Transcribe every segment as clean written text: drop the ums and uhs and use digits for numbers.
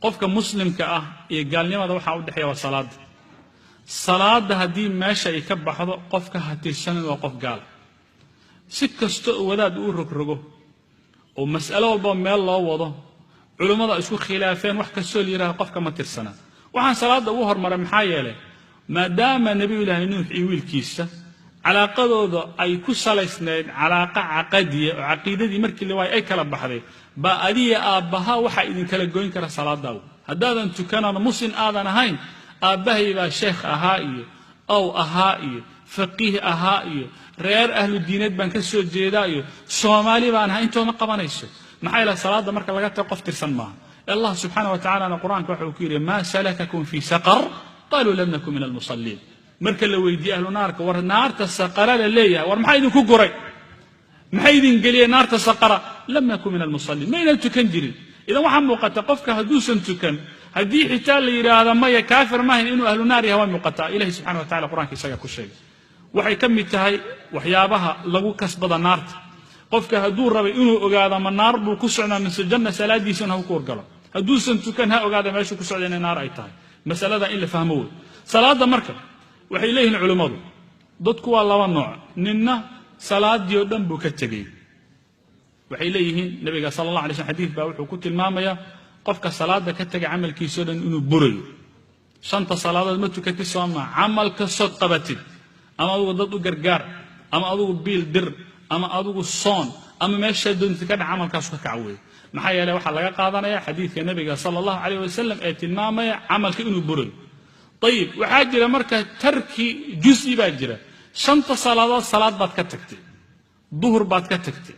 qofka muslimka ah iyo gaalnimada waxa u dhaxeeya salaad salaada hadii meesha ay ka baxdo qofka hatiisan waa qof gaal si kasto wadaad uu rogrogo oo mas'alo walba meel loo wado culimada isku khilaafeen wax ka soo liiraa qofka ma tirsana waxaan salaada ugu hormaray maxaa yeelay maadaama nabi ilaahay nuux iyo wiilkiisa calaaqadooda ay ku salaysnayd calaaqa aqadiye oo aqeedadii markii la waayay ay kala baxday ba adiga aabaha waxa idin kala goyn kara salaada hadaadan tukanana muslim aadan ahayn aabahay baa sheekh ahaa iyo aw ahaa iyo faqiih ahaa iyo reer ahlu diinad baan ka soo jeedaa iyo Soomaali baan ahaa intoona qabanayso maxay la salaada marka laga tago qof tirsan ma Allah subhanahu wa ta'ala quraanka wuxuu ku yiri ma salakakum fi saqar qalu lam nakum min al-musallin marka la weydiyo ahlu naarka war naarta saqara la leeyahay war maxay idin ku guray maxay idin galiyay naarta saqara lam nakum min al-musallin ma inaan tukan jirin idan waxa muuqata qofka haduusan tukan hadii xitaa la yiraahdo ma ya kaafir ma inuu ahlu naar yahay muuqata ilaahi subhanahu wa ta'ala quraanka isaga ku sheegay waxay kamid tahay waxyaabaha lagu kasbada naarta qofka haduu rabay inuu ogaado ma naar buu ku socnaa mise janna salaadiisana uu ku wargalo haduusan tukan ha ogaado meesha ku socdeen naar ay tahay masalada in la fahmo salaada marka waxay leeyihiin culimadu dadku waa laba nooc ninna salaadii oo dhan buu ka tagay waxay leeyihiin nabiga sallallahu alayhi wasallam xadiis baa wuxuu ku tilmaamayaa qofka salaada ka tagay amalkiisa dhan inuu burayo shanta salaadood ma tukatay sooma amalka soo qabatid ama adu dad u gargaar ama adu biil dir ama adu soon ama meesha doonta ka dhac amalkaas ka kacway maxaa yeelay waxa laga qaadanaya xadiiska nabiga sallallahu alayhi wasallam ee tilmaamaya amalka inuu burayo طيب وحاجه marka tarki juz'i baa jira shanta salaadood salaad baad ka tagtay duhur baad ka tagtay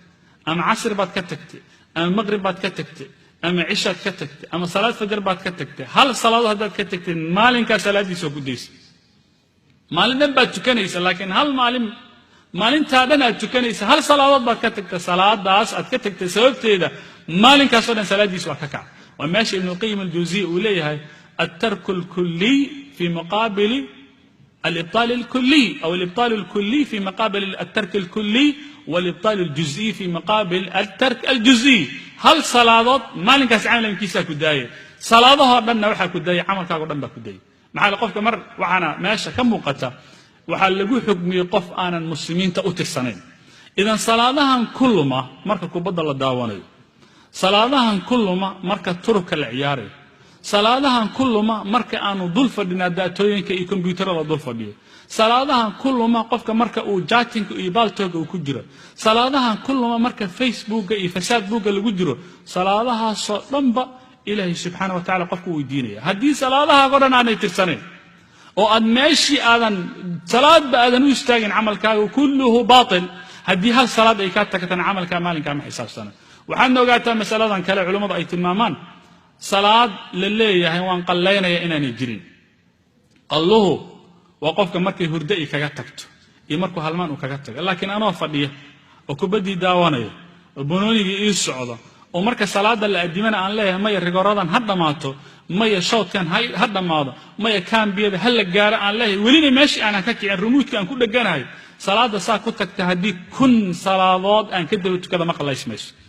ama asr baad ka tagtay ama maghrib baad ka tagtay ama isha ka tagtay ama salaad fajr baad ka tagtay hal salaad hadaad ka tagtay maalinka salaadiisa ku deysay maalin baad tukanaysaa laakiin hal maalinta dhan aad tukanaysaa hal salaadood baad ka tagtay salaadaas aad ka tagtay sababteeda maalinkaas oo dhan salaadiisa waa ka kac waa meesha ibn qayyim al-jawziyyi uu leeyahay الترك الكلي في مقابل الإبطال الكلي أو الإبطال الكلي في مقابل الترك الكلي والإبطال الجزئي في مقابل الترك الجزئي هل صلاة ما لنك عامل من كيسا كداية صلاة دنا وحا كداية عمل كاغو دنا كداية محل قف كمر وحنا ماشى كم وقتا وحال لقو حكمي قف آنا المسلمين تأتي السنين إذا صلاة كل ما مركا كبضل الداواني صلاة كل ما مركا ترك العياري salaadahan kulluma marka aanu dul fadhina daatooyinka iyo kombiyuutarada dul fadhiyo salaadahan kulluma qofka marka uu chatting iyo baltooga uu ku jiro salaadahan kulluma marka facebook iyo facebooka lagu jiro salaadaha soo dhanba ilaahi subhanahu wa ta'ala qofku weydiinaya hadii salaadaha godan aanay tirsaneen oo aad meeshii aadan salaad baadan u istaagin amalkaaga kulluhu baatil hadii hal salaad ay ka tagtaan amalka maalinka ma xisaabsana waxaan ogaataa masaladan kale culimadu ay tilmaamaan salaad la leeyahay waan qalleynaya inaan jirin allahu waqofka markay hurdo ay kaga tagto iyo markuu halmaan uu kaga tago laakiin anoo fadhiyo oo kubadii daawanayo oo bonooniga ii socdo oo marka salaada la adimana aan leeyahay ma rigoradan ha dhamaato ma shawdkan ha dhamaado ma kaambiyada hal la gaaro aan leeyahay waliba meeshii aan ka kicin remote aan ku dhaganahay salaada saa ku tagta hadii kun salaadood aan ka daba tukada ma qalaysmayso